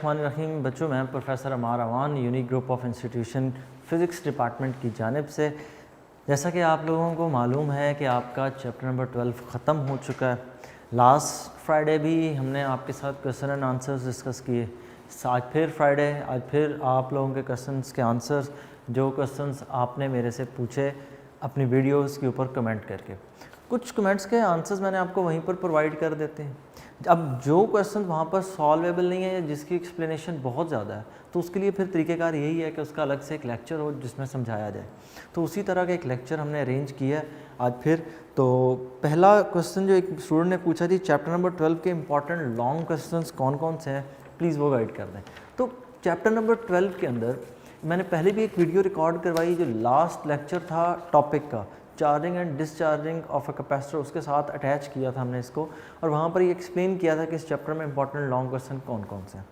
बिस्मिल्लाहिर्रहमानिर्रहीम। बच्चों, मैं professor Amar Awan Unique Group of Institution physics department की जानिब से, जैसा कि आप लोगों को मालूम है कि आपका चैप्टर नंबर 12 ख़त्म हो चुका है। लास्ट फ्राइडे भी हमने आपके साथ क्वेश्चन एंड आंसर्स डिस्कस किए। आज फिर फ्राइडे, आज फिर आप लोगों के क्वेश्चंस के आंसर्स, जो क्वेश्चंस आपने मेरे से पूछे अपनी वीडियोस के ऊपर कमेंट करके, कुछ कमेंट्स के आंसर्स मैंने आपको वहीं पर प्रोवाइड कर देते हैं। अब जो क्वेश्चन वहाँ पर सॉल्वेबल नहीं है या जिसकी एक्सप्लेनेशन बहुत ज़्यादा है, तो उसके लिए फिर तरीक़ेकार यही है कि उसका अलग से एक लेक्चर हो जिसमें समझाया जाए। तो उसी तरह का एक लेक्चर हमने अरेंज किया है आज फिर। तो पहला क्वेश्चन जो एक स्टूडेंट ने पूछा थी, चैप्टर नंबर 12 के इंपॉर्टेंट लॉन्ग क्वेश्चंस कौन कौन से हैं, प्लीज़ वो गाइड कर दें। तो चैप्टर नंबर 12 के अंदर मैंने पहले भी एक वीडियो रिकॉर्ड करवाई, जो लास्ट लेक्चर था टॉपिक का, charging and discharging of a capacitor, उसके साथ अटैच किया था हमने इसको, और वहाँ पर ये एक्सप्लेन किया था कि इस चैप्टर में इंपॉर्टेंट लॉन्ग क्वेश्चन कौन कौन से हैं।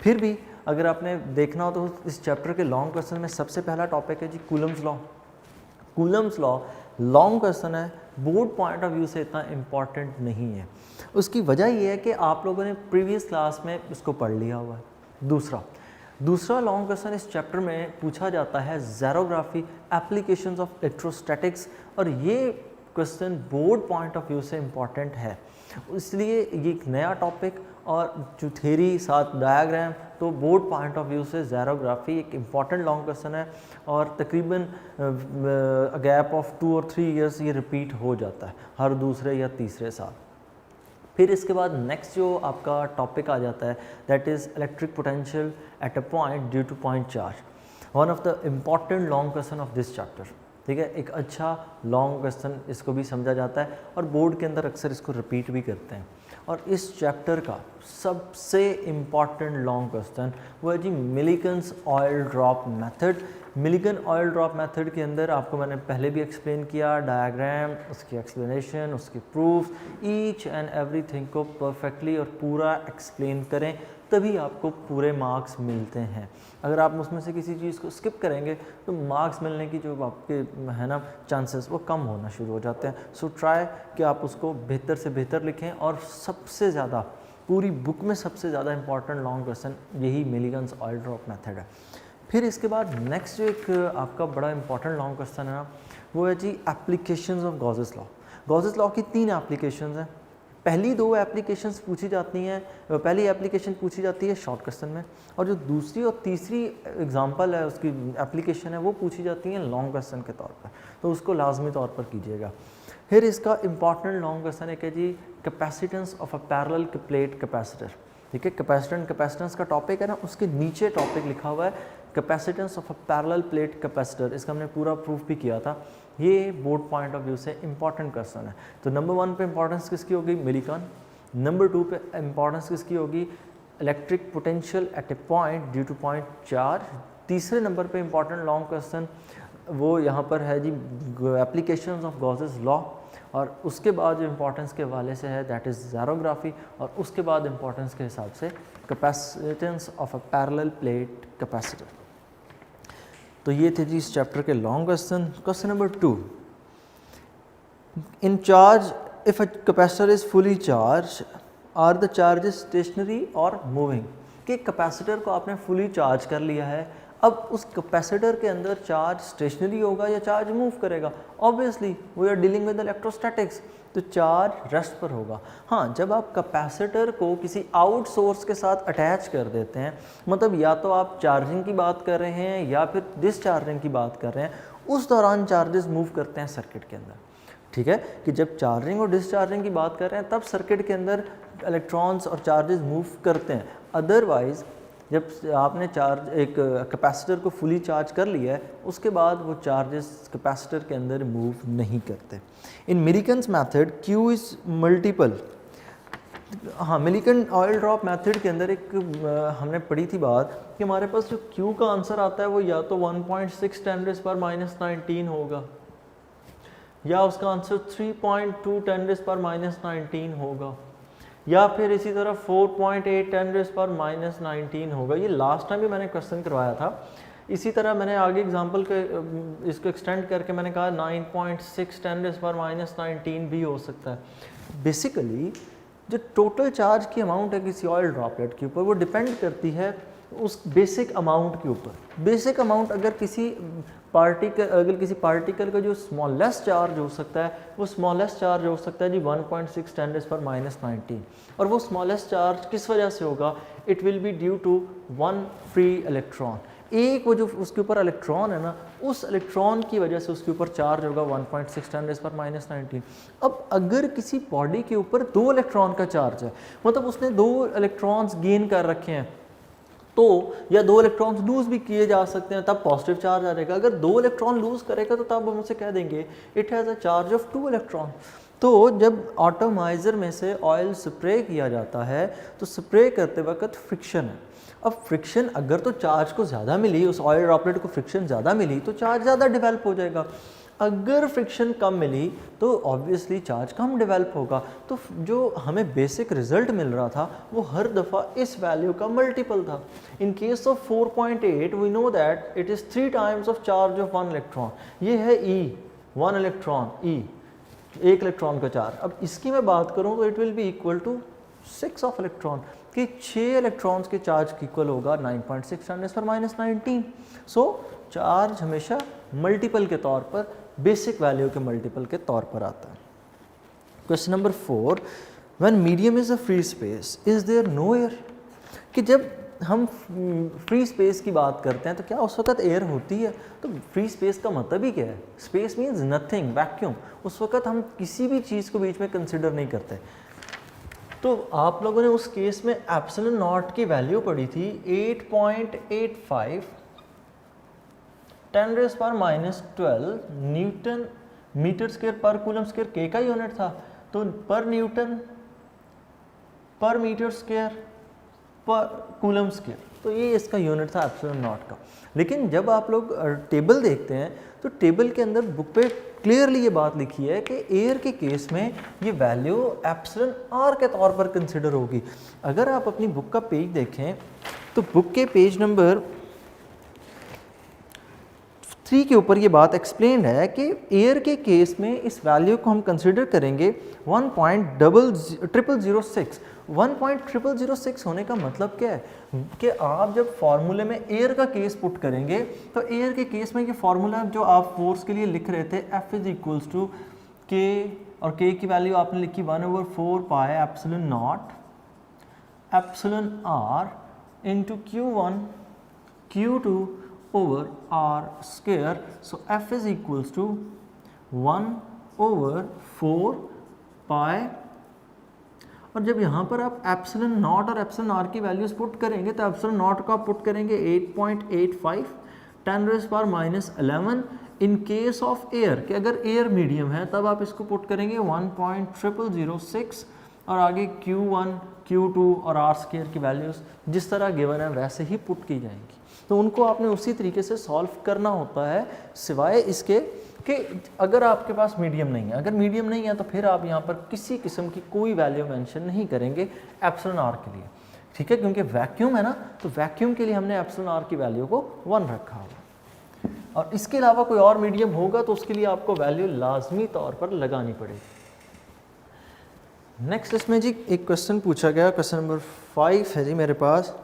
फिर भी अगर आपने देखना हो तो इस चैप्टर के लॉन्ग क्वेश्चन में सबसे पहला टॉपिक है जी Coulomb's law. Coulomb's law long question है, बोर्ड पॉइंट ऑफ व्यू से इतना इम्पॉर्टेंट नहीं है। उसकी वजह ये है कि आप लोगों ने प्रीवियस क्लास में इसको पढ़ लिया हुआ है। दूसरा लॉन्ग क्वेश्चन इस चैप्टर में पूछा जाता है ज़ेरोग्राफी, एप्लीकेशंस ऑफ इलेक्ट्रोस्टैटिक्स, और ये question board point of view से इम्पॉर्टेंट है, इसलिए ये एक नया टॉपिक और जो थ्योरी साथ डायग्राम, तो बोर्ड पॉइंट ऑफ व्यू से ज़ेरोग्राफी एक इम्पॉर्टेंट लॉन्ग क्वेश्चन है, और तकरीबन गैप ऑफ 2 और 3 ईयर्स ये रिपीट हो जाता है हर दूसरे या तीसरे साल। फिर इसके बाद नेक्स्ट जो आपका टॉपिक आ जाता है, that is electric potential at a point due two point charge, one of the important long question of this chapter. ठीक है, एक अच्छा लॉन्ग क्वेश्चन इसको भी समझा जाता है और बोर्ड के अंदर अक्सर इसको रिपीट भी करते हैं। और इस चैप्टर का सबसे इम्पॉर्टेंट लॉन्ग क्वेश्चन वो है जी Millikan's oil drop method. Millikan oil drop method के अंदर आपको मैंने पहले भी एक्सप्लेन किया, डायग्राम, उसकी एक्सप्लेनेशन, उसके प्रूफ, ईच एंड एवरीथिंग को परफेक्टली और पूरा एक्सप्लेन करें, तभी आपको पूरे मार्क्स मिलते हैं। अगर आप उसमें से किसी चीज़ को स्किप करेंगे तो मार्क्स मिलने की जो आपके है ना चांसेस, वो कम होना शुरू हो जाते हैं। सो ट्राई कि आप उसको बेहतर से बेहतर लिखें, और सबसे ज़्यादा पूरी बुक में सबसे ज़्यादा इंपॉर्टेंट लॉन्ग क्वेश्चन यही मिलिगन्स ऑयल ड्रॉप मेथड है। फिर इसके बाद नेक्स्ट जो एक आपका बड़ा इंपॉर्टेंट लॉन्ग क्वेश्चन है ना, वो है जी applications of Gauss's law. Gauss's law की 3 एप्लीकेशंस हैं। पहली 2 एप्लीकेशंस पूछी जाती हैं, पहली एप्लीकेशन पूछी जाती है शॉर्ट क्वेश्चन में, और जो दूसरी और तीसरी एग्जांपल है, उसकी एप्लीकेशन है, वो पूछी जाती हैं लॉन्ग क्वेश्चन के तौर पर, तो उसको लाजमी तौर पर कीजिएगा। फिर इसका इंपॉर्टेंट लॉन्ग क्वेश्चन एक है जी capacitance of a parallel plate capacitor. ठीक है, कैपेसिटर एंड कैपेसिटेंस का टॉपिक है ना, उसके नीचे टॉपिक लिखा हुआ है capacitance of a parallel plate capacitor. इसका हमने पूरा प्रूफ भी किया था। ये बोर्ड पॉइंट ऑफ व्यू से इंपॉर्टेंट क्वेश्चन है। तो नंबर 1 पे इंपॉर्टेंस किसकी होगी, मिलिकन। नंबर 2 पे इंपॉर्टेंस किसकी होगी, electric potential at A point due two point charge. तीसरे नंबर पे इंपॉर्टेंट लॉन्ग क्वेश्चन वो यहाँ पर है जी एप्लीकेशंस ऑफ गॉसेस लॉ, और उसके बाद जो इंपॉर्टेंस के हवाले से है दैट इज़ ज़ेरोग्राफी, और उसके बाद इंपॉर्टेंस के हिसाब से capacitance of a parallel plate capacitor. तो ये थे जी इस चैप्टर के long question. Question number 2, in charge if a capacitor is fully charge are the charges stationary और मूविंग। कि कैपेसिटर को आपने फुली चार्ज कर लिया है, अब उस कैपेसिटर के अंदर चार्ज स्टेशनरी होगा या चार्ज मूव करेगा। Obviously we are dealing with electrostatics, तो चार्ज रेस्ट पर होगा। हाँ, जब आप कैपेसिटर को किसी आउट सोर्स के साथ अटैच कर देते हैं, मतलब या तो आप चार्जिंग की बात कर रहे हैं या फिर डिसचार्जिंग की बात कर रहे हैं, उस दौरान चार्जेस मूव करते हैं सर्किट के अंदर। ठीक है, कि जब चार्जिंग और डिसचार्जिंग की बात कर रहे हैं तब सर्किट के अंदर इलेक्ट्रॉन्स और चार्जेस मूव करते हैं। अदरवाइज़ जब आपने एक कैपेसिटर को फुली चार्ज कर लिया है, उसके बाद वो चार्जेस कैपेसिटर के अंदर मूव नहीं करते। In Millikan's method q is multiple. हाँ, मिलिकन ऑयल ड्रॉप मेथड के अंदर एक हमने पढ़ी थी बात कि हमारे पास जो क्यू का आंसर आता है वो या तो 1.6 10⁻⁻19 होगा, या उसका आंसर 3.2 10⁻⁻19 होगा, या फिर इसी तरह 4.8 10⁻⁻19 होगा। ये लास्ट टाइम भी मैंने क्वेश्चन करवाया था। इसी तरह मैंने आगे एग्जांपल के इसको एक्सटेंड करके मैंने कहा 9.6 10⁻⁻19 भी हो सकता है। बेसिकली जो टोटल चार्ज की अमाउंट है किसी ऑयल ड्रॉपलेट के ऊपर वो डिपेंड करती है उस बेसिक अमाउंट के ऊपर। बेसिक अमाउंट अगर किसी पार्टिकल का जो स्मॉलेस्ट चार्ज हो सकता है वो स्मॉलेस्ट चार्ज हो सकता है जी 1.6 × 10⁻⁹ और वो स्मॉलेस्ट चार्ज किस वजह से होगा, it will be due to one free electron. एक वो जो उसके ऊपर इलेक्ट्रॉन है ना, उस इलेक्ट्रॉन की वजह से उसके ऊपर चार्ज होगा 1.6 × 10⁻⁹। अब अगर किसी बॉडी के ऊपर 2 इलेक्ट्रॉन का चार्ज है, मतलब उसने 2 इलेक्ट्रॉन्स गेन कर रखे हैं, तो या 2 इलेक्ट्रॉन्स लूज भी किए जा सकते हैं, तब पॉजिटिव चार्ज आ जाएगा। अगर 2 इलेक्ट्रॉन लूज करेगा तो तब हम उसे कह देंगे it has a charge of 2 electron. तो जब एटॉमाइज़र में से ऑयल स्प्रे किया जाता है तो स्प्रे करते वक्त फ्रिक्शन है। अब फ्रिक्शन अगर तो चार्ज को ज़्यादा मिली, उस ऑयल ड्रॉपलेट को फ्रिक्शन ज़्यादा मिली तो चार्ज ज़्यादा डेवलप हो जाएगा। अगर फ्रिक्शन कम मिली तो ऑब्वियसली चार्ज कम डेवलप होगा। तो जो हमें बेसिक रिजल्ट मिल रहा था वो हर दफ़ा इस वैल्यू का मल्टीपल था। In case of 4.8 we know that it is 3 times of charge of 1 electron. ये है E, 1 इलेक्ट्रॉन E, 1 इलेक्ट्रॉन का चार्ज। अब इसकी मैं बात करूँ तो it will be equal to 6 of electron, कि 6 इलेक्ट्रॉन्स के चार्ज की इक्वल होगा 9.6 × 10⁻⁹। सो चार्ज हमेशा मल्टीपल के तौर पर, बेसिक वैल्यू के मल्टीपल के तौर पर आता है। Question number 4, when medium is a free space is there no air. कि जब हम फ्री स्पेस की बात करते हैं तो क्या उस वक्त एयर होती है? तो फ्री स्पेस का मतलब ही क्या है? Space means nothing, vacuum. उस वक्त हम किसी भी चीज़ को बीच में कंसिडर नहीं करते। तो आप लोगों ने उस केस में एप्सिलॉन नॉट की वैल्यू पढ़ी थी 8.85 10⁻⁻12 न्यूटन मीटर स्क्वायर पर कूलम स्क्वायर, के का यूनिट था। तो पर न्यूटन पर मीटर स्क्वायर पर कूलम स्क्वायर, तो ये इसका यूनिट था एप्सिलॉन नॉट का। लेकिन जब आप लोग टेबल देखते हैं तो टेबल के अंदर बुक पे क्लियरली ये बात लिखी है कि एयर के केस में ये वैल्यू एप्सिलॉन आर के तौर पर कंसिडर होगी। अगर आप अपनी बुक का पेज देखें तो बुक के पेज नंबर 3 के ऊपर ये बात एक्सप्लेन है कि एयर के केस में इस वैल्यू को हम कंसिडर करेंगे 1.0006। 1.0006 होने का मतलब क्या है कि आप जब फार्मूले में एयर का केस पुट करेंगे तो एयर के केस में ये फार्मूला जो आप फोर्स के लिए लिख रहे थे F इज इक्वल्स टू के, और के की वैल्यू आपने लिखी 1/4 pi epsilon not epsilon R into Q1 Q2 over r square. So F is equals to 1/4 पाई, और जब यहाँ पर आप एप्सिलॉन नॉट और एप्सिलॉन आर की वैल्यूज पुट करेंगे तो एप्सिलॉन नॉट का पुट करेंगे 8.85 10⁻11। इन केस ऑफ एयर कि अगर एयर मीडियम है तब आप इसको पुट करेंगे 1.0006, और आगे Q1 Q2 और आर स्क्वायर की वैल्यूज जिस तरह गिवन है वैसे ही पुट की जाएंगी। तो उनको आपने उसी तरीके से सॉल्व करना होता है, सिवाय इसके कि अगर आपके पास मीडियम नहीं है। अगर मीडियम नहीं है तो फिर आप यहाँ पर किसी किस्म की कोई वैल्यू मेंशन नहीं करेंगे एप्सिलॉन आर के लिए, ठीक है, क्योंकि वैक्यूम है ना, तो वैक्यूम के लिए हमने एप्सिलॉन आर की वैल्यू को 1 रखा होगा। और इसके अलावा कोई और मीडियम होगा तो उसके लिए आपको वैल्यू लाजमी तौर पर लगानी पड़ेगी। नेक्स्ट इसमें जी एक क्वेश्चन पूछा गया, क्वेश्चन नंबर 5 है जी मेरे पास।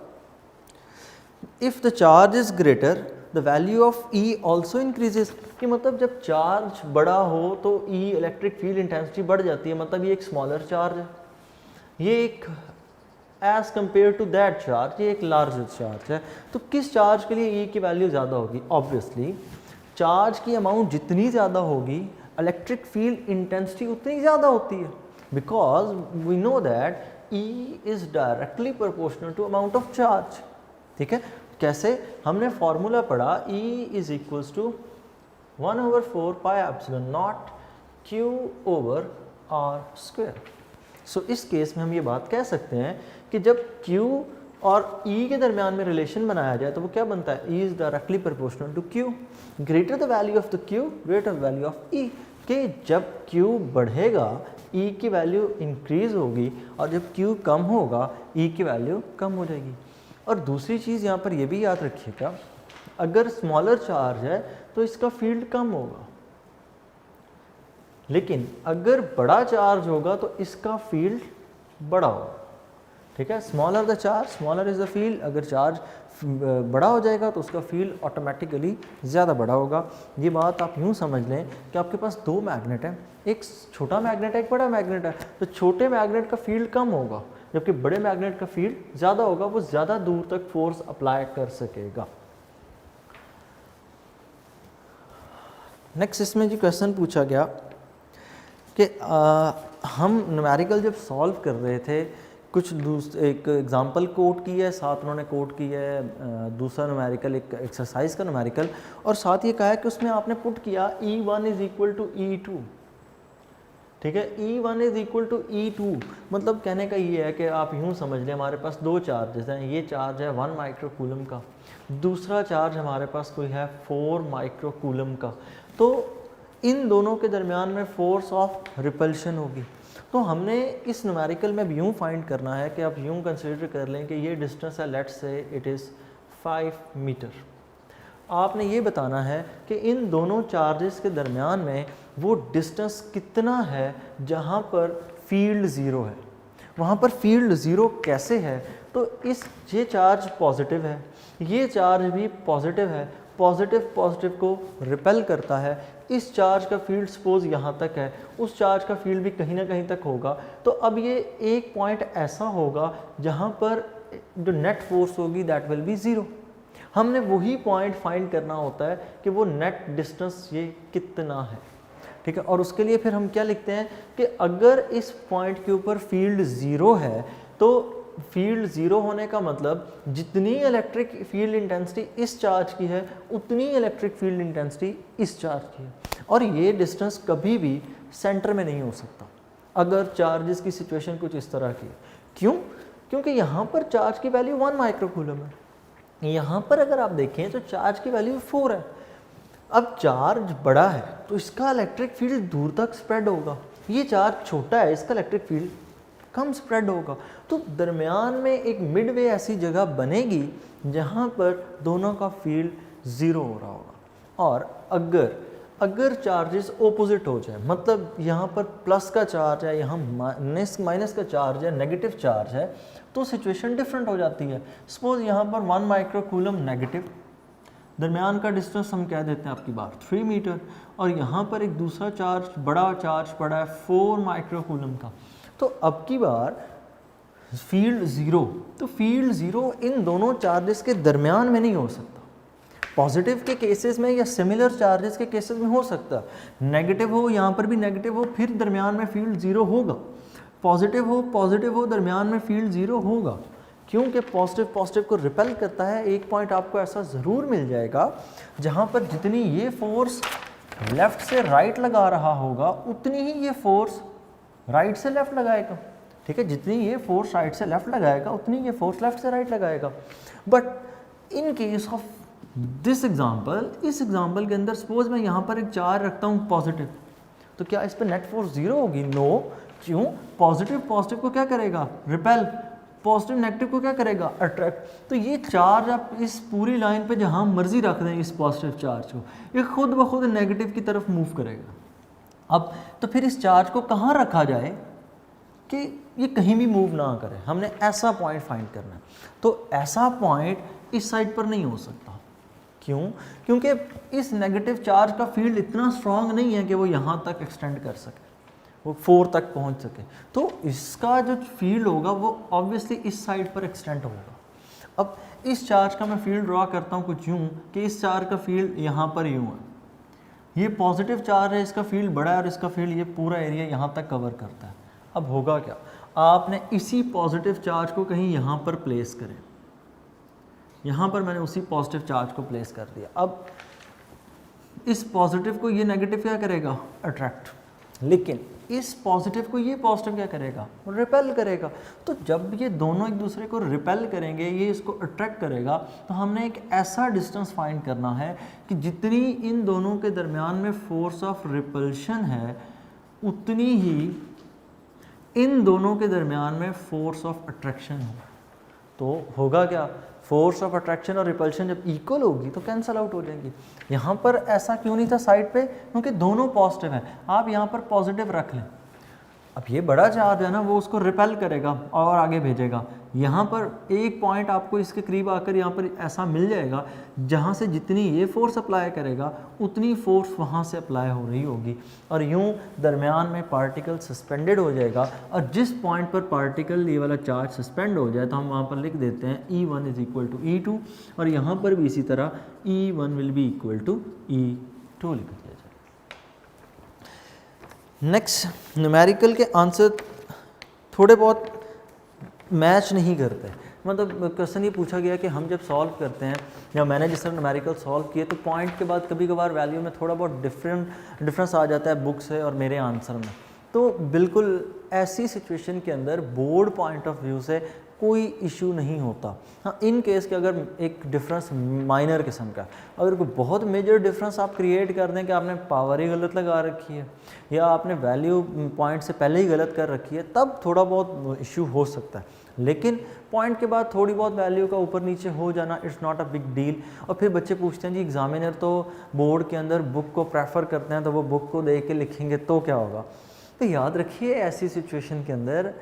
If the charge is greater the value of E also increases. कि मतलब जब चार्ज बड़ा हो तो E इलेक्ट्रिक फील्ड इंटेंसिटी बढ़ जाती है, मतलब ये एक स्मॉलर चार्ज है, ये एक as compare to that charge ये एक लार्जर चार्ज है। तो किस चार्ज के लिए E की वैल्यू ज़्यादा होगी? ऑब्वियसली चार्ज की अमाउंट जितनी ज़्यादा होगी इलेक्ट्रिक फील्ड इंटेंसिटी उतनी ज़्यादा होती है, because we know that E is directly proportional to amount of charge. ठीक है, कैसे? हमने फॉर्मूला पढ़ा E is equals to 1/4 pi epsilon not Q over R square. So इस केस में हम ये बात कह सकते हैं कि जब Q और E के दरमियान में रिलेशन बनाया जाए तो वो क्या बनता है? E is directly proportional to Q। Greater the value of the Q greater the value of E। कि जब Q बढ़ेगा E की वैल्यू इंक्रीज होगी, और जब Q कम होगा E की वैल्यू कम हो जाएगी। और दूसरी चीज़ यहाँ पर यह भी याद रखिएगा, अगर स्मॉलर चार्ज है तो इसका फील्ड कम होगा, लेकिन अगर बड़ा चार्ज होगा तो इसका फील्ड बड़ा होगा, ठीक है। Smaller the charge smaller is the field, अगर चार्ज बड़ा हो जाएगा तो उसका फील्ड ऑटोमेटिकली ज़्यादा बड़ा होगा। ये बात आप यूँ समझ लें कि आपके पास दो मैग्नेट हैं, एक छोटा मैग्नेट है एक बड़ा मैग्नेट है, तो छोटे मैग्नेट का फील्ड कम होगा जबकि बड़े मैग्नेट का फील्ड ज़्यादा होगा, वो ज़्यादा दूर तक फोर्स अप्लाई कर सकेगा। नेक्स्ट इसमें जो क्वेश्चन पूछा गया कि हम न्यूमेरिकल जब सॉल्व कर रहे थे, कुछ एक एग्जांपल कोट की है, साथ उन्होंने कोट की है दूसरा न्यूमेरिकल, एक एक्सरसाइज का न्यूमेरिकल, और साथ ये कहा है कि उसमें आपने पुट किया E1 is equal to E2, ठीक है। E1 is equal to E2 मतलब कहने का ये है कि आप यूँ समझ लें हमारे पास दो चार्जेस हैं, ये चार्ज है 1 माइक्रोकूलम का, दूसरा चार्ज हमारे पास कोई है 4 माइक्रोकूलम का, तो इन दोनों के दरमियान में फोर्स ऑफ रिपल्शन होगी। तो हमने इस न्यूमेरिकल में भी यूँ फाइंड करना है कि आप यूँ कंसिडर कर लें कि ये डिस्टेंस है, let's say it is 5 metre. आपने ये बताना है कि इन दोनों चार्जेस के दरमियान में वो डिस्टेंस कितना है जहाँ पर फील्ड ज़ीरो है। वहाँ पर फील्ड ज़ीरो कैसे है, तो ये चार्ज पॉजिटिव है, ये चार्ज भी पॉजिटिव है, पॉजिटिव पॉजिटिव को रिपेल करता है, इस चार्ज का फील्ड सपोज यहाँ तक है, उस चार्ज का फील्ड भी कहीं ना कहीं तक होगा। तो अब ये एक पॉइंट ऐसा होगा जहाँ पर जो नेट फोर्स होगी दैट विल बी ज़ीरो। हमने वही पॉइंट फाइंड करना होता है कि वो नेट डिस्टेंस ये कितना है, ठीक है। और उसके लिए फिर हम क्या लिखते हैं कि अगर इस पॉइंट के ऊपर फील्ड ज़ीरो है तो फील्ड ज़ीरो होने का मतलब जितनी इलेक्ट्रिक फील्ड इंटेंसिटी इस चार्ज की है उतनी इलेक्ट्रिक फील्ड इंटेंसिटी इस चार्ज की है, और ये डिस्टेंस कभी भी सेंटर में नहीं हो सकता अगर चार्जेस की सिचुएशन कुछ इस तरह की है। क्यों? क्योंकि यहाँ पर चार्ज की वैल्यू 1 माइक्रोकूलम है, यहाँ पर अगर आप देखें तो चार्ज की वैल्यू 4 है। अब चार्ज बड़ा है तो इसका इलेक्ट्रिक फील्ड दूर तक स्प्रेड होगा, ये चार्ज छोटा है इसका इलेक्ट्रिक फील्ड कम स्प्रेड होगा। तो दरमियान में एक मिडवे ऐसी जगह बनेगी जहाँ पर दोनों का फील्ड ज़ीरो हो रहा होगा। और अगर चार्जेस ऑपोजिट हो जाए, मतलब यहाँ पर प्लस का चार्ज है, यहाँ माइनस का चार्ज है, नेगेटिव चार्ज है, तो सिचुएशन डिफरेंट हो जाती है। सपोज यहाँ पर 1 माइक्रोकूलम नेगेटिव, दरमियान का डिस्टेंस हम कह देते हैं आपकी बात 3 मीटर, और यहाँ पर एक दूसरा चार्ज बड़ा पड़ा है 4 माइक्रोकूलम का। तो अब की बार फील्ड ज़ीरो, तो फील्ड ज़ीरो इन दोनों चार्जेस के दरमियान में नहीं हो सकता। पॉजिटिव के केसेस में या सिमिलर चार्जेस के केसेस में हो सकता, नेगेटिव हो यहाँ पर भी नेगेटिव हो फिर दरमियान में फील्ड ज़ीरो होगा, पॉजिटिव हो दरमियान में फील्ड ज़ीरो होगा, क्योंकि पॉजिटिव को रिपेल करता है। एक पॉइंट आपको ऐसा ज़रूर मिल जाएगा जहाँ पर जितनी ये फोर्स लेफ़्ट से राइट लगा रहा होगा उतनी ही ये फोर्स राइट से लेफ़्ट लगाएगा, ठीक है। जितनी ये फोर्स राइट से लेफ़्ट लगाएगा उतनी ये फोर्स लेफ़्ट से राइट लगाएगा। But in case of this example, इस एग्जाम्पल के अंदर सपोज मैं यहाँ पर एक चार्ज रखता हूँ पॉजिटिव, तो क्या इस पर नेट फोर्स ज़ीरो होगी? नो। क्यों? पॉजिटिव को क्या करेगा? रिपेल, पॉजिटिव नेगेटिव को क्या करेगा? अट्रैक्ट। तो ये चार्ज आप इस पूरी लाइन पे जहाँ मर्जी रख दें इस पॉजिटिव चार्ज को, ये खुद ब खुद नेगेटिव की तरफ मूव करेगा। अब तो फिर इस चार्ज को कहाँ रखा जाए कि ये कहीं भी मूव ना करे? हमने ऐसा पॉइंट फाइंड करना है। तो ऐसा पॉइंट इस साइड पर नहीं हो सकता। क्यों? क्योंकि इस नेगेटिव चार्ज का फील्ड इतना स्ट्रांग नहीं है कि वो यहाँ तक एक्सटेंड कर सके, वो 4 तक पहुँच सके। तो इसका जो फील्ड होगा वो ऑब्वियसली इस साइड पर एक्सटेंड होगा। अब इस चार्ज का मैं फील्ड ड्रॉ करता हूँ कुछ यूँ कि इस चार्ज का फील्ड यहाँ पर यूँ है, ये पॉजिटिव चार्ज है, इसका फील्ड बड़ा है और इसका फील्ड ये पूरा एरिया यहाँ तक कवर करता है। अब होगा क्या? आपने इसी पॉजिटिव चार्ज को कहीं यहाँ पर प्लेस करें, यहाँ पर मैंने उसी पॉजिटिव चार्ज को प्लेस कर दिया। अब इस पॉजिटिव को ये नेगेटिव क्या करेगा? अट्रैक्ट। लेकिन इस पॉजिटिव को ये पॉजिटिव क्या करेगा? रिपेल करेगा। तो जब ये दोनों एक दूसरे को रिपेल करेंगे, ये इसको अट्रैक्ट करेगा, तो हमने एक ऐसा डिस्टेंस फाइंड करना है कि जितनी इन दोनों के दरमियान में फोर्स ऑफ रिपल्शन है उतनी ही इन दोनों के दरमियान में फोर्स ऑफ अट्रैक्शन हो। तो होगा क्या? फोर्स ऑफ अट्रैक्शन और रिपल्शन जब इक्वल होगी तो कैंसल आउट हो जाएंगी। यहाँ पर ऐसा क्यों नहीं था साइड पे? क्योंकि दोनों पॉजिटिव हैं। आप यहाँ पर पॉजिटिव रख लें, अब ये बड़ा चार्ज है ना, वो उसको रिपेल करेगा और आगे भेजेगा। यहाँ पर एक पॉइंट आपको इसके करीब आकर यहाँ पर ऐसा मिल जाएगा जहाँ से जितनी ये फोर्स अप्लाई करेगा उतनी फोर्स वहाँ से अप्लाई हो रही होगी, और यूँ दरमियान में पार्टिकल सस्पेंडेड हो जाएगा। और जिस पॉइंट पर पार्टिकल ये वाला चार्ज सस्पेंड हो जाए तो हम वहाँ पर लिख देते हैं E1 is equal to E2, और यहाँ पर भी इसी तरह E1 will be equal to E2 लिख दिया जाए। नेक्स्ट, न्यूमेरिकल के आंसर थोड़े बहुत मैच नहीं करते। मतलब क्वेश्चन ये पूछा गया कि हम जब सॉल्व करते हैं, या मैंने जिस तरह न्यूमेरिकल सॉल्व किए, तो पॉइंट के बाद कभी कभार वैल्यू में थोड़ा बहुत डिफरेंस आ जाता है बुक से और मेरे आंसर में। तो बिल्कुल ऐसी सिचुएशन के अंदर बोर्ड पॉइंट ऑफ व्यू से कोई इशू नहीं होता। हाँ, इन केस के अगर एक डिफरेंस माइनर किस्म का, अगर कोई बहुत मेजर डिफरेंस आप क्रिएट कर दें कि आपने पावर ही गलत लगा रखी है या आपने वैल्यू पॉइंट से पहले ही गलत कर रखी है, तब थोड़ा बहुत इशू हो सकता है। लेकिन पॉइंट के बाद थोड़ी बहुत वैल्यू का ऊपर नीचे हो जाना, it's not a big deal. और फिर बच्चे पूछते हैं जी एग्जामिनर तो बोर्ड के अंदर बुक को प्रेफर करते हैं, तो वो बुक को देख के लिखेंगे तो क्या होगा। तो याद रखिए ऐसी सिचुएशन के अंदर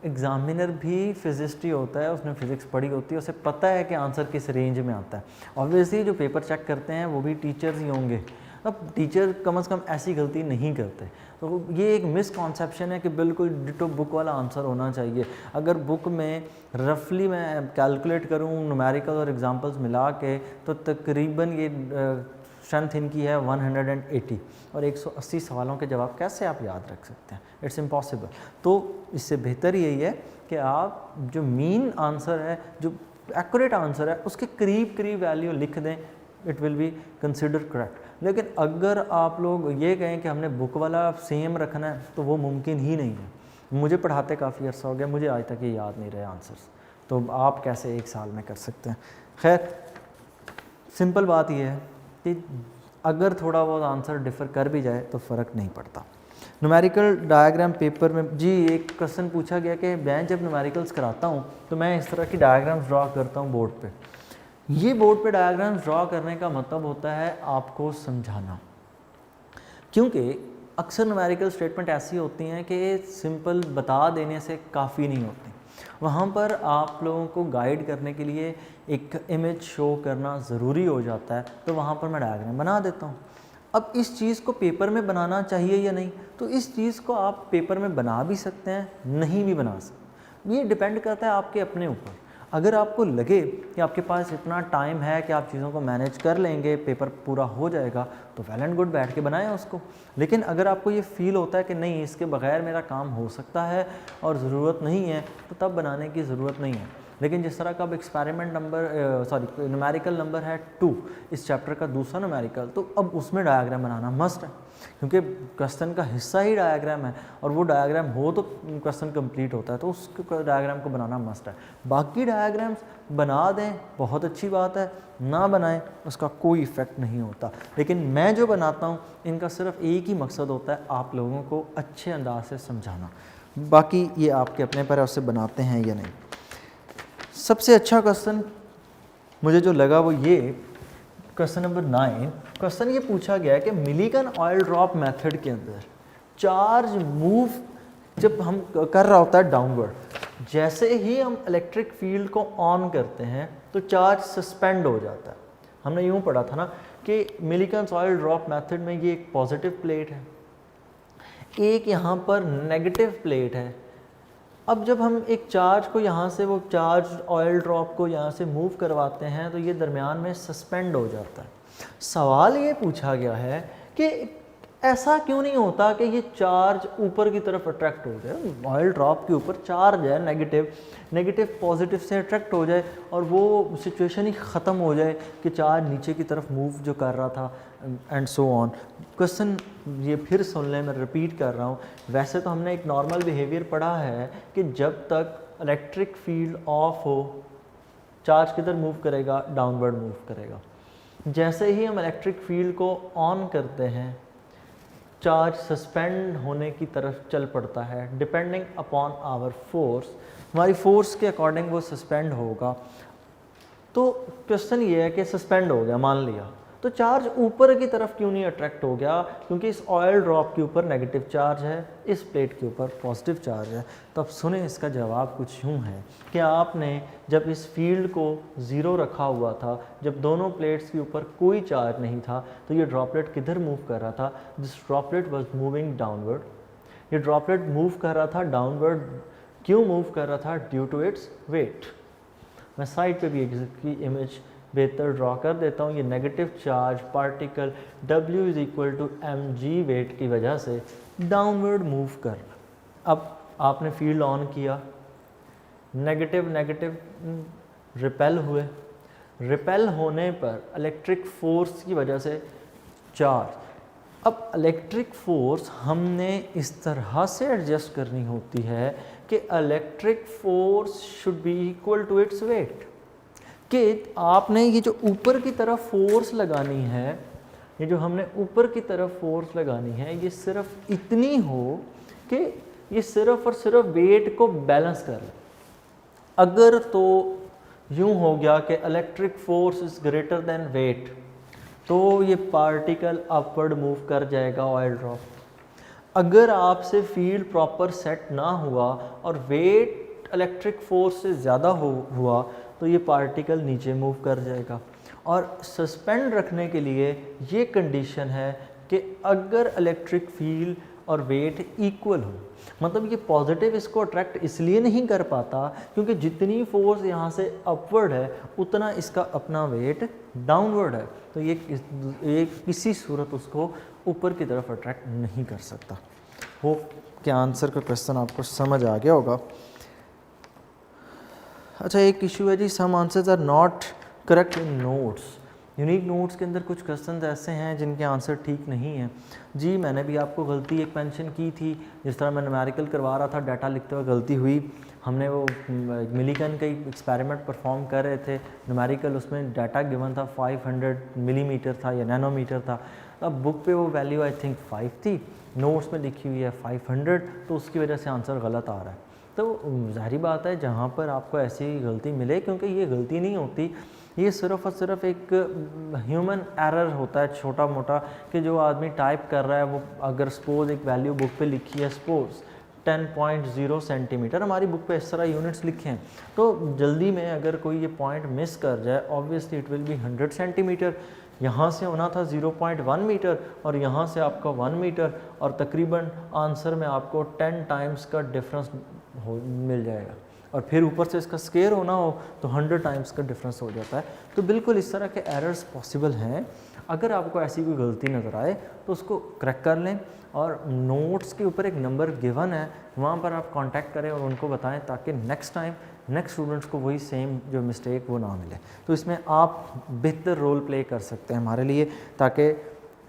एग्जामिनर भी फिजिस्ट ही होता है, उसने फिज़िक्स पढ़ी होती है, उसे पता है कि आंसर किस रेंज में आता है। ऑब्वियसली जो पेपर चेक करते हैं वो भी टीचर्स ही होंगे। अब टीचर कम से कम ऐसी गलती नहीं करते। तो ये एक मिसकॉन्सेप्शन है कि बिल्कुल डिटो बुक वाला आंसर होना चाहिए। अगर बुक में रफली मैं कैलकुलेट करूँ न्यूमेरिकल और एग्जांपल्स मिला के, तो तकरीबन ये स्ट्रेंथ इनकी है 180, और 180 सवालों के जवाब कैसे आप याद रख सकते हैं? It's impossible. तो इससे बेहतर यही है कि आप जो मीन आंसर है, जो एक्यूरेट आंसर है, उसके करीब करीब वैल्यू लिख दें, it will be consider correct. लेकिन अगर आप लोग ये कहें कि हमने बुक वाला सेम रखना है, तो वो मुमकिन ही नहीं है। मुझे पढ़ाते काफ़ी अर्सा हो गया, मुझे आज तक ये याद नहीं रहे आंसर्स, तो आप कैसे एक साल में कर सकते हैं? खैर, सिंपल बात यह है कि अगर थोड़ा बहुत आंसर डिफ़र कर भी जाए तो फ़र्क नहीं पड़ता। न्यूमेरिकल डायग्राम पेपर में जी एक क्वेश्चन पूछा गया कि मैं जब न्यूमेरिकल्स कराता हूँ तो मैं इस तरह की डायग्राम्स ड्रा करता हूँ बोर्ड पे। ये बोर्ड पे डायग्राम्स ड्रा करने का मतलब होता है आपको समझाना, क्योंकि अक्सर न्यूमेरिकल स्टेटमेंट ऐसी होती हैं कि सिंपल बता देने से काफ़ी नहीं होती। वहाँ पर आप लोगों को गाइड करने के लिए एक इमेज शो करना ज़रूरी हो जाता है, तो वहाँ पर मैं डायग्राम बना देता हूँ। अब इस चीज़ को पेपर में बनाना चाहिए या नहीं, तो इस चीज़ को आप पेपर में बना भी सकते हैं, नहीं भी बना सकते। ये डिपेंड करता है आपके अपने ऊपर। अगर आपको लगे कि आपके पास इतना टाइम है कि आप चीज़ों को मैनेज कर लेंगे, पेपर पूरा हो जाएगा, तो वेल एंड गुड, बैठ के बनाएं उसको। लेकिन अगर आपको ये फील होता है कि नहीं, इसके बगैर मेरा काम हो सकता है और ज़रूरत नहीं है, तो तब बनाने की ज़रूरत नहीं है। लेकिन जिस तरह का अब एक्सपेरिमेंट नंबर न्यूमेरिकल नंबर है 2, इस चैप्टर का दूसरा न्यूमेरिकल, तो अब उसमें डायग्राम बनाना मस्ट है, क्योंकि क्वेश्चन का हिस्सा ही डायग्राम है, और वो डायग्राम हो तो क्वेश्चन कंप्लीट होता है, तो उस डायग्राम को बनाना मस्ट है। बाकी डायग्राम्स बना दें, बहुत अच्छी बात है, ना बनाएं, उसका कोई इफ़ेक्ट नहीं होता। लेकिन मैं जो बनाता हूँ, इनका सिर्फ एक ही मकसद होता है, आप लोगों को अच्छे अंदाज से समझाना। बाकी ये आपके अपने पर है, उससे बनाते हैं या नहीं। सबसे अच्छा क्वेश्चन मुझे जो लगा वो ये क्वेश्चन नंबर 9। क्वेश्चन ये पूछा गया है कि मिलिकन ऑयल ड्रॉप मेथड के अंदर चार्ज मूव जब हम कर रहा होता है डाउनवर्ड, जैसे ही हम इलेक्ट्रिक फील्ड को ऑन करते हैं तो चार्ज सस्पेंड हो जाता है। हमने यूँ पढ़ा था ना कि मिलिकन ऑयल ड्रॉप मेथड में ये एक पॉजिटिव प्लेट है, एक यहाँ पर नेगेटिव प्लेट है। अब जब हम एक चार्ज को यहाँ से, वो चार्ज ऑयल ड्रॉप को यहाँ से मूव करवाते हैं, तो ये दरमियान में सस्पेंड हो जाता है। सवाल ये पूछा गया है कि ऐसा क्यों नहीं होता कि ये चार्ज ऊपर की तरफ अट्रैक्ट हो जाए। ऑयल ड्रॉप के ऊपर चार्ज है नेगेटिव पॉजिटिव से अट्रैक्ट हो जाए और वो सिचुएशन ही ख़त्म हो जाए कि चार्ज नीचे की तरफ मूव जो कर रहा था, एंड सो ऑन। क्वेश्चन ये फिर सुन लें, मैं रिपीट कर रहा हूँ। वैसे तो हमने एक नॉर्मल बिहेवियर पढ़ा है कि जब तक इलेक्ट्रिक फील्ड ऑफ हो, चार्ज किधर मूव करेगा, डाउनवर्ड मूव करेगा। जैसे ही हम इलेक्ट्रिक फील्ड को ऑन करते हैं, चार्ज सस्पेंड होने की तरफ चल पड़ता है। डिपेंडिंग अपॉन आवर फोर्स, हमारी फोर्स के अकॉर्डिंग वो सस्पेंड होगा। तो क्वेश्चन ये है कि सस्पेंड हो गया, मान लिया, तो चार्ज ऊपर की तरफ क्यों नहीं अट्रैक्ट हो गया? क्योंकि इस ऑयल ड्रॉप के ऊपर नेगेटिव चार्ज है, इस प्लेट के ऊपर पॉजिटिव चार्ज है। तो अब सुने, इसका जवाब कुछ यूँ है कि आपने जब इस फील्ड को ज़ीरो रखा हुआ था, जब दोनों प्लेट्स के ऊपर कोई चार्ज नहीं था, तो ये ड्रॉपलेट किधर मूव कर रहा था? This droplet was moving downward. ये ड्रॉपलेट मूव कर रहा था डाउनवर्ड। क्यों मूव कर रहा था? Due to its weight. मैं साइड पे भी इसकी इमेज बेहतर ड्रॉ कर देता हूँ। ये negative charge particle W is equal to mg weight की वजह से डाउनवर्ड मूव कर रहा। अब आपने फील्ड ऑन किया, नेगेटिव नेगेटिव रिपेल हुए, रिपेल होने पर इलेक्ट्रिक फोर्स की वजह से चार्ज। अब इलेक्ट्रिक फोर्स हमने इस तरह से एडजस्ट करनी होती है कि electric force should be equal to its weight, कि आपने ये जो ऊपर की तरफ फोर्स लगानी है, ये जो हमने ऊपर की तरफ फोर्स लगानी है, ये सिर्फ इतनी हो कि ये सिर्फ और सिर्फ वेट को बैलेंस कर ले। अगर तो यूँ हो गया कि electric force is greater than weight, तो ये पार्टिकल अपवर्ड मूव कर जाएगा ऑयल ड्रॉप। अगर आपसे फील्ड प्रॉपर सेट ना हुआ और वेट इलेक्ट्रिक फोर्स से ज़्यादा हुआ, तो ये पार्टिकल नीचे मूव कर जाएगा। और सस्पेंड रखने के लिए ये कंडीशन है कि अगर इलेक्ट्रिक फील्ड और वेट इक्वल हो, मतलब ये पॉजिटिव इसको अट्रैक्ट इसलिए नहीं कर पाता क्योंकि जितनी फोर्स यहाँ से अपवर्ड है उतना इसका अपना वेट डाउनवर्ड है, तो ये किसी सूरत उसको ऊपर की तरफ अट्रैक्ट नहीं कर सकता। होप के आंसर का क्वेश्चन आपको समझ आ गया होगा। अच्छा, एक इशू है जी, some answers are not correct in notes. Unique notes के अंदर कुछ क्वेश्चन ऐसे हैं जिनके आंसर ठीक नहीं हैं जी। मैंने भी आपको गलती एक मेंशन की थी, जिस तरह मैं न्यूमेरिकल करवा रहा था, डाटा लिखते हुए गलती हुई। हमने वो मिलीगन का एक्सपेरिमेंट परफॉर्म कर रहे थे, न्यूमेरिकल उसमें डाटा गिवन था 500 मिलीमीटर था या नैनोमीटर था। अब बुक पे वो वैल्यू आई थिंक 5 थी, नोट्स में लिखी हुई है 500, तो उसकी वजह से आंसर गलत आ रहा है। तो जाहिर बात है जहाँ पर आपको ऐसी गलती मिले, क्योंकि ये गलती नहीं होती, ये सिर्फ और सिर्फ एक ह्यूमन एरर होता है छोटा मोटा, कि जो आदमी टाइप कर रहा है वो अगर सपोज एक वैल्यू बुक पे लिखी है सपोज 10.0 सेंटीमीटर, हमारी बुक पे इस तरह यूनिट्स लिखे हैं, तो जल्दी में अगर कोई ये पॉइंट मिस कर जाए obviously it will B 100 centimetre. यहाँ से होना था 0.1 मीटर और यहाँ से आपका 1 मीटर, और तकरीबन आंसर में आपको 10 टाइम्स का डिफरेंस मिल जाएगा। और फिर ऊपर से इसका स्केयर होना हो तो 100 टाइम्स का डिफरेंस हो जाता है। तो बिल्कुल इस तरह के एरर्स पॉसिबल हैं। अगर आपको ऐसी कोई गलती नज़र आए तो उसको करेक्ट कर लें, और नोट्स के ऊपर एक नंबर गिवन है, वहाँ पर आप कांटेक्ट करें और उनको बताएं, ताकि नेक्स्ट टाइम नेक्स्ट स्टूडेंट्स को वही सेम जो मिस्टेक वो ना मिले। तो इसमें आप बेहतर रोल प्ले कर सकते हैं हमारे लिए, ताकि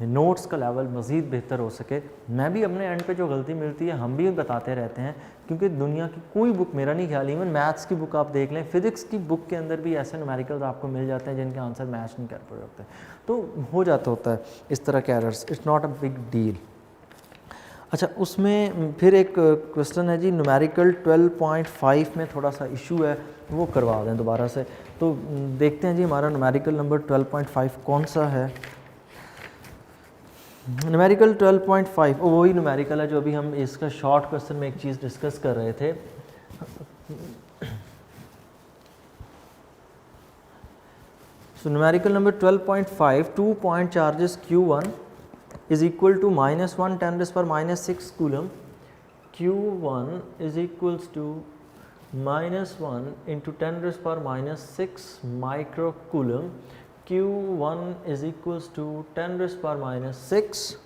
नोट्स का लेवल मज़ीद बेहतर हो सके। मैं भी अपने एंड पे जो गलती मिलती है हम भी बताते रहते हैं, क्योंकि दुनिया की कोई बुक, मेरा नहीं ख्याल, इवन मैथ्स की बुक आप देख लें, फिज़िक्स की बुक के अंदर भी ऐसे न्यूमेरिकल्स आपको मिल जाते हैं जिनके आंसर मैच नहीं कर पा होते, तो हो जाता होता है इस तरह के errors. It's not a big deal. अच्छा, उसमें फिर एक क्वेश्चन है जी, न्यूमेरिकल 12.5 में थोड़ा सा इशू है, वो करवा दें दोबारा से। तो देखते हैं जी हमारा न्यूमेरिकल नंबर 12.5 कौन सा है। न्यूमेरिकल 12.5 वही न्यूमेरिकल है जो अभी हम इसका शॉर्ट क्वेश्चन में एक चीज़ डिस्कस कर रहे थे। So numerical number 12.5, 2 point charges Q1 is equal to -1 10⁻⁻6 coulomb, Q1 is equals to -1 into 10⁻⁻6 microcoulomb, Q1 is equals to 10⁻⁻6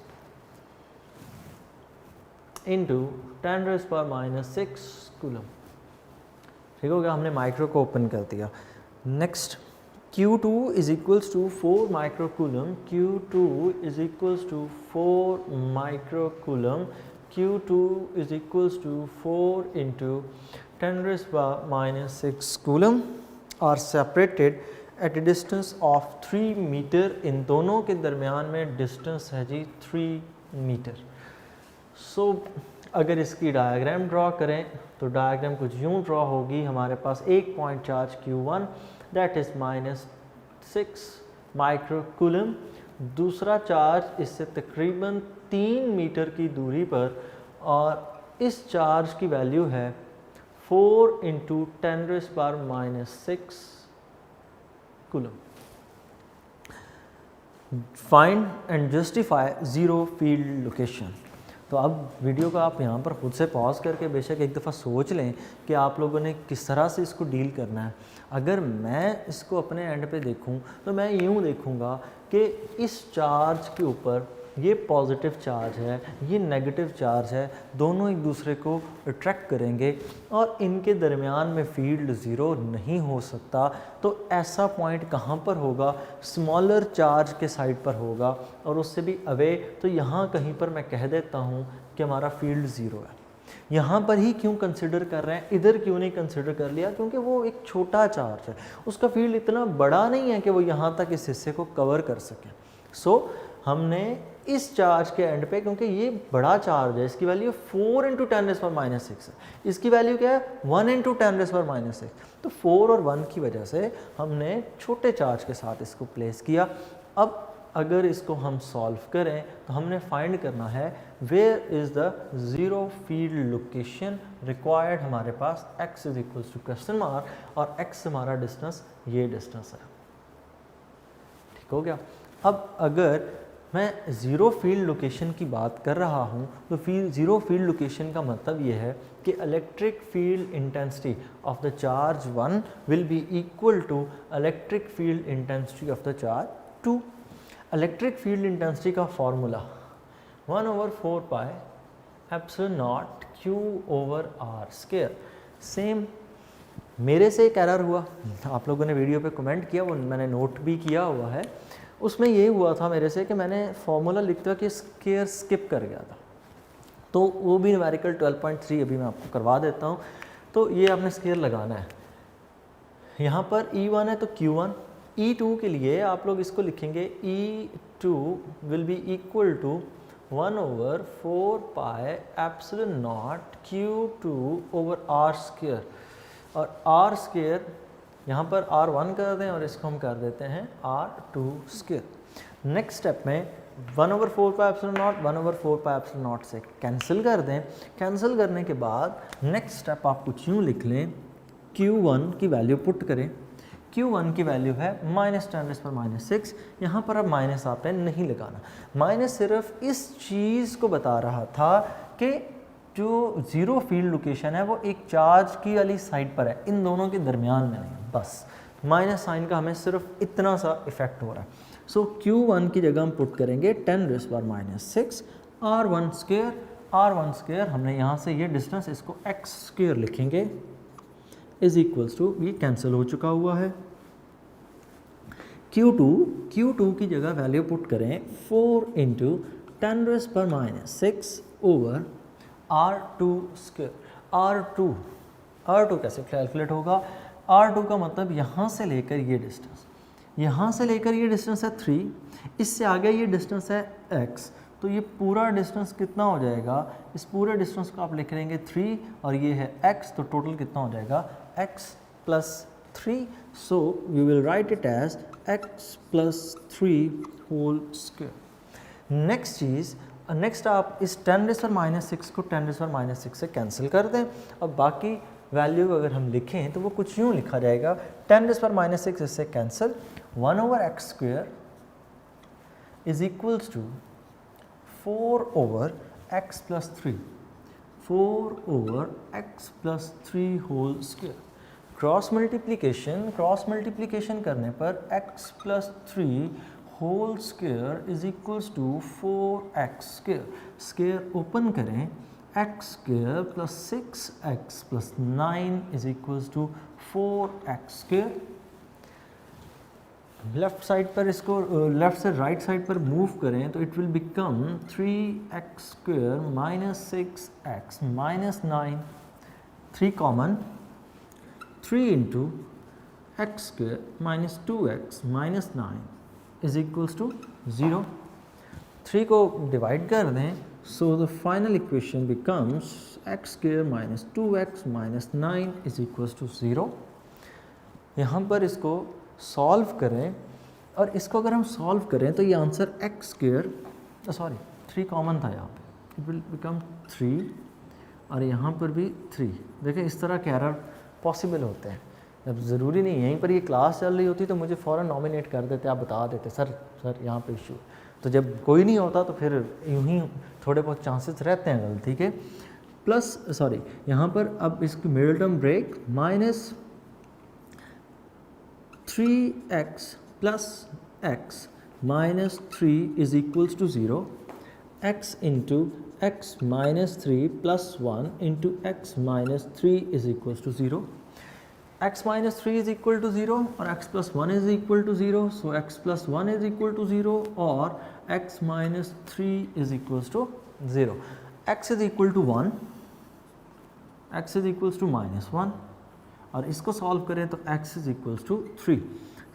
into 10⁻⁻6 coulomb। ठीक हो गया, हमने माइक्रो को ओपन कर दिया। Next, Q2 is equals to 4 microcoulomb, Q2 is equals to 4 microcoulomb, Q2 is equals to 4 into 10⁻⁻6 coulomb are separated at a distance of 3 metre. इन दोनों के दरमियान में डिस्टेंस है जी 3 मीटर। सो अगर इसकी डायग्राम ड्रॉ करें तो डायग्राम कुछ यूँ ड्रॉ होगी, हमारे पास एक point charge Q1 that is -6 microcoulomb, दूसरा चार्ज इससे तकरीबन 3 मीटर की दूरी पर, और इस चार्ज की वैल्यू है 4 × 10⁻⁻6 coulomb. Find and justify zero field location. तो अब वीडियो को आप यहाँ पर खुद से पॉज करके बेशक एक दफ़ा सोच लें कि आप लोगों ने किस तरह से इसको डील करना है। अगर मैं इसको अपने एंड पे देखूँ तो मैं यूँ देखूँगा कि इस चार्ज के ऊपर ये पॉजिटिव चार्ज है, ये नेगेटिव चार्ज है, दोनों एक दूसरे को अट्रैक्ट करेंगे और इनके दरमियान में फील्ड ज़ीरो नहीं हो सकता। तो ऐसा पॉइंट कहाँ पर होगा? स्मॉलर चार्ज के साइड पर होगा और उससे भी अवे। तो यहाँ कहीं पर मैं कह देता हूँ कि हमारा फील्ड ज़ीरो है। यहाँ पर ही क्यों कंसिडर कर रहे हैं, इधर क्यों नहीं कंसिडर कर लिया? क्योंकि वो एक छोटा चार्ज है, उसका फील्ड इतना बड़ा नहीं है कि वो यहाँ तक इस हिस्से को कवर कर सके। सो हमने इस चार्ज के एंड पे, क्योंकि ये बड़ा चार्ज है, इसकी वैल्यू 4 × 10⁻⁶ है, इसकी वैल्यू क्या है 1 × 10⁻⁶। तो 4 और 1 की वजह से हमने छोटे चार्ज के साथ इसको प्लेस किया। अब अगर इसको हम सॉल्व करें तो हमने फाइंड करना है where is the zero field location required. हमारे पास x = और x हमारा डिस्टेंस, ये डिस्टेंस है। ठीक हो गया। अब अगर मैं ज़ीरो फील्ड लोकेशन की बात कर रहा हूँ तो ज़ीरो फील्ड लोकेशन का मतलब ये है कि electric field intensity of the charge 1 will be equal to electric field intensity of the charge 2। Electric field intensity का फॉर्मूला 1/4πε0 Q/r²। सेम मेरे से एक एरर हुआ, आप लोगों ने वीडियो पे कमेंट किया, वो मैंने नोट भी किया हुआ है। उसमें ये हुआ था मेरे से कि मैंने फॉर्मूला लिखते हुए कि स्क्वायर स्किप कर गया था, तो वो भी न्यूमेरिकल 12.3 अभी मैं आपको करवा देता हूँ। तो ये आपने स्क्वायर लगाना है, यहाँ पर E1 है तो Q1, E2 के लिए आप लोग इसको लिखेंगे E2 will be equal to 1/4πε0 Q2/r²। और r² यहाँ पर R1 कर दें और इसको हम कर देते हैं R2²। नेक्स्ट स्टेप में 1/4πε0 1/4πε0 से कैंसिल कर दें। कैंसिल करने के बाद नेक्स्ट स्टेप आप कुछ यूँ लिख लें, Q1 की वैल्यू पुट करें। Q1 की वैल्यू है -10⁻⁶। यहाँ पर अब माइनस आपने नहीं लगाना, माइनस सिर्फ इस चीज़ को बता रहा था कि जो ज़ीरो फील्ड लोकेशन है वो एक चार्ज की वाली साइड पर है, इन दोनों के दरमियान में नहीं, बस माइनस साइन का हमें सिर्फ इतना सा इफेक्ट हो रहा है। सो Q1 की जगह हम पुट करेंगे 10⁻⁶ R1²। हमने यहाँ से ये डिस्टेंस, इसको x² लिखेंगे, इज इक्वल्स टू, ये कैंसिल हो चुका हुआ है। Q2 की जगह वैल्यू पुट करें 4 × 10⁻⁶ ओवर R2²। R2 कैसे कैलकुलेट होगा? R2 का मतलब यहाँ से लेकर ये डिस्टेंस, यहाँ से लेकर ये डिस्टेंस है 3, इससे आगे ये डिस्टेंस है x, तो ये पूरा डिस्टेंस कितना हो जाएगा? इस पूरे डिस्टेंस को आप लिख लेंगे 3 और ये है x, तो टोटल कितना हो जाएगा? x + 3। So we will write it as x + 3²। Next आप इस 10⁻⁶ को 10⁻⁶ से कैंसिल कर दें। अब बाकी वैल्यू अगर हम लिखें तो वो कुछ यूँ लिखा जाएगा, 10⁻⁶ इससे cancel, 1/x² is equals to 4/x + 3, 4/x + 3² cross multiplication करने पर x + 3² is equals to 4x²। Square open करें, x² + 6x + 9 is equals to 4x²। Left side पर इसको लेफ्ट से राइट साइड पर मूव करें तो it will become 3x² - 6x - 9, 3 common, 3 × x² - 2x - 9 is equals to 0। 3 को डिवाइड कर दें, so the final equation becomes x² - 2x - 9 is equals to 0। यहाँ पर इसको सॉल्व करें और इसको अगर हम सॉल्व करें तो ये answer x square, sorry 3 common था यहाँ पे, इट विल बिकम 3 और यहाँ पर भी 3। देखें इस तरह के एरर पॉसिबल होते हैं। अब ज़रूरी नहीं यहीं पर ये क्लास चल रही होती तो मुझे फ़ौरन नॉमिनेट कर देते, आप बता देते सर यहाँ पे इशू। तो जब कोई नहीं होता तो फिर यूँ ही थोड़े बहुत चांसेस रहते हैं गलती के। प्लस सॉरी यहाँ पर अब इसकी middle term break -3x plus x minus 3 is equals to 0, x into x minus 3 plus 1 into x minus 3 is equals to 0, x minus 3 is equal to 0 और x plus 1 is equal to 0, so x plus 1 is equal to 0 और x minus 3 is equals to 0। x is equal to 1, x is equals to minus 1 और इसको solve करें तो x is equals to 3।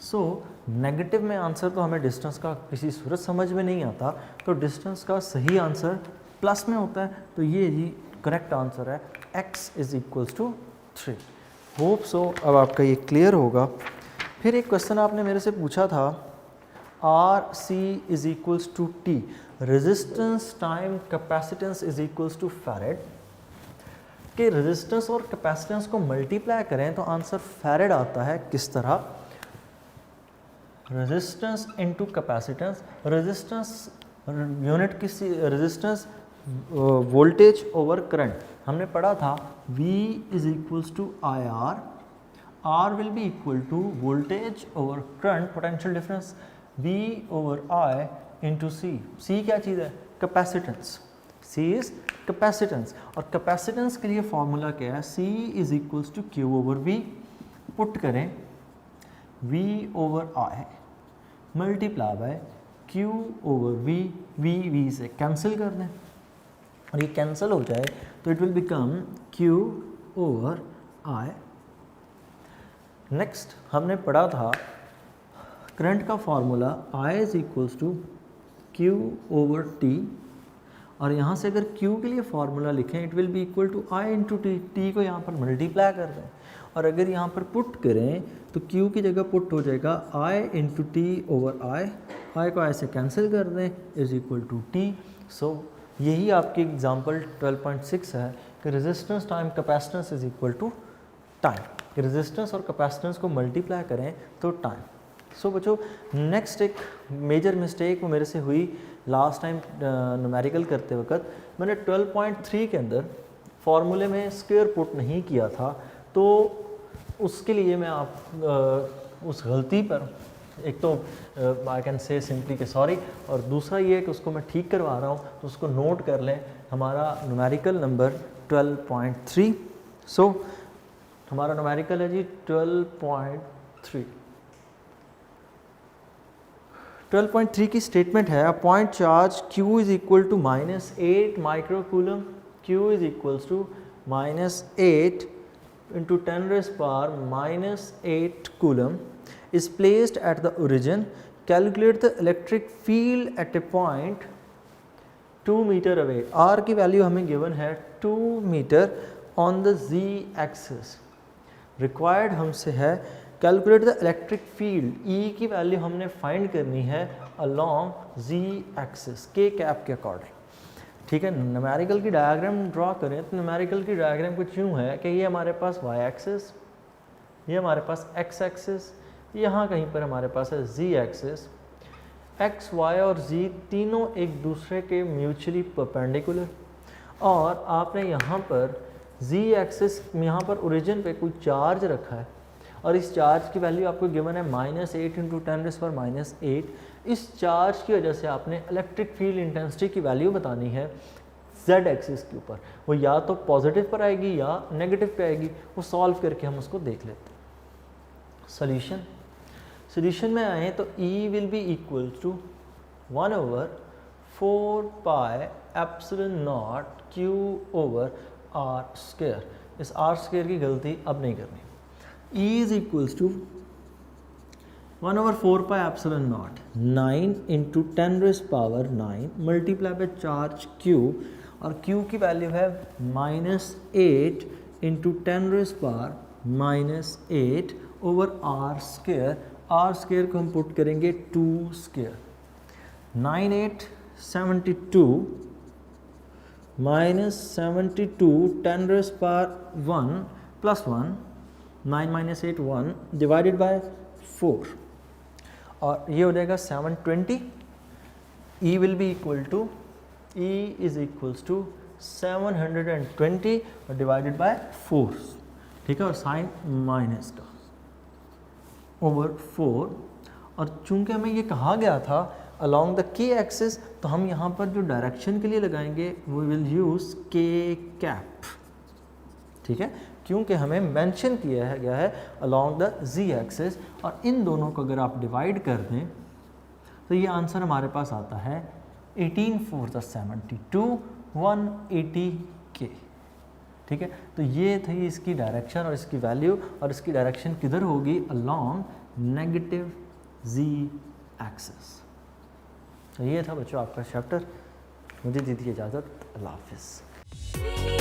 So negative में answer तो हमें distance का किसी सूरत समझ में नहीं आता, तो डिस्टेंस का सही आंसर प्लस में होता है, तो ये जी करेक्ट आंसर है, x is equals to 3। Hope so अब आपका ये क्लियर होगा। फिर एक क्वेश्चन आपने मेरे से पूछा था, R C is equals to T, resistance time capacitance is equals to farad, कि रेजिस्टेंस और कैपेसिटेंस को मल्टीप्लाई करें तो आंसर फैरेड आता है। किस तरह? Resistance into capacitance, resistance unit किसी रेजिस्टेंस वोल्टेज ओवर करंट हमने पढ़ा था, V is equals to I R, R will be equal to voltage over current potential difference V over I into C। C क्या चीज़ है? Capacitance. C is capacitance और capacitance के लिए formula क्या है? C is equals to Q over V, put करें V over I multiply by Q over V, V से कैंसिल कर दें और ये कैंसिल हो जाए तो it will become Q over I। Next हमने पढ़ा था करंट का formula I is equals to Q over T और यहाँ से अगर Q के लिए फॉर्मूला लिखें it will be equal to I into T, T को यहाँ पर मल्टीप्लाई कर दें और अगर यहाँ पर पुट करें तो Q की जगह पुट हो जाएगा I into T over I को I से कैंसिल कर दें इज इक्वल टू T। सो यही आपकी एग्जांपल 12.6 है कि resistance time capacitance is equal to time, कि रेजिस्टेंस और कैपेसिटेंस को मल्टीप्लाई करें तो टाइम। सो बच्चों नेक्स्ट एक मेजर मिस्टेक वो मेरे से हुई लास्ट टाइम न्यूमेरिकल करते वक्त, मैंने 12.3 के अंदर फॉर्मूले में स्क्वायर पुट नहीं किया था, तो उसके लिए मैं उस गलती पर एक तो आई कैन से सिंपली कि सॉरी, और दूसरा ये कि उसको मैं ठीक करवा रहा हूँ, तो उसको नोट कर लें। हमारा न्यूमेरिकल नंबर 12.3। सो हमारा न्यूमेरिकल है जी 12.3। 12.3 की स्टेटमेंट है, a point charge Q is equal to -8 microcoulomb, Q is equals to -8 into 10 raised power -8 coulomb is placed at the origin. Calculate the electric field at a point 2 meter away. R की value हमें given है 2 meter on the z axis. Required हमसे है calculate the electric field, E की value हमने find करनी है along z axis, के कैप के अकॉर्डिंग। ठीक है, न्यूमेरिकल की डायग्राम ड्रॉ करें तो न्यूमेरिकल की डायग्राम कुछ यूँ है कि ये हमारे पास y एक्सिस, ये हमारे पास x एक्सिस, यहाँ कहीं पर हमारे पास है z एक्सिस। x, y और z तीनों एक दूसरे के म्यूचुअली परपेंडिकुलर, और आपने यहाँ पर z एक्सिस, यहाँ पर ओरिजिन पे कोई चार्ज रखा है और इस चार्ज की वैल्यू आपको गिवन है -8 इंटू 10⁻⁸। इस चार्ज की वजह से आपने इलेक्ट्रिक फील्ड इंटेंसिटी की वैल्यू बतानी है z एक्सिस के ऊपर, वो या तो पॉजिटिव पर आएगी या नेगेटिव पे आएगी, वो सॉल्व करके हम उसको देख लेते हैं। सोल्यूशन में आए तो E will be equal to 1/4πε0 Q over R square. इस R स्क्वायर की गलती अब नहीं करनी। E is equals to 1/4πε0 9 into 10⁻⁹ multiply by charge Q, और Q की वैल्यू है -8 into 10⁻⁸ over R square, R square को हम पुट करेंगे 2 square, 9872 minus 72 10 raise power 1 plus 1, 9 minus 8 1 divided by 4, और ये हो जाएगा 720. E will be equal to, E is equals to 720 और डिवाइडेड बाय 4, ठीक है, और साइन माइनस का ओवर 4. और चूंकि हमें ये कहा गया था अलॉन्ग द के एक्सिस, तो हम यहाँ पर जो डायरेक्शन के लिए लगाएंगे वी विल यूज़ के कैप, ठीक है, क्योंकि हमें मेंशन किया गया है अलॉन्ग द जी एक्सिस. और इन दोनों को अगर आप डिवाइड कर दें तो ये आंसर हमारे पास आता है 18 4 72 180 के, ठीक है. तो ये थी इसकी डायरेक्शन और इसकी वैल्यू, और इसकी डायरेक्शन किधर होगी, अलॉन्ग नेगेटिव जी एक्सिस. तो ये था बच्चों आपका चैप्टर. मुझे दीजिए इजाज़त. अल्लाह हाफिज़.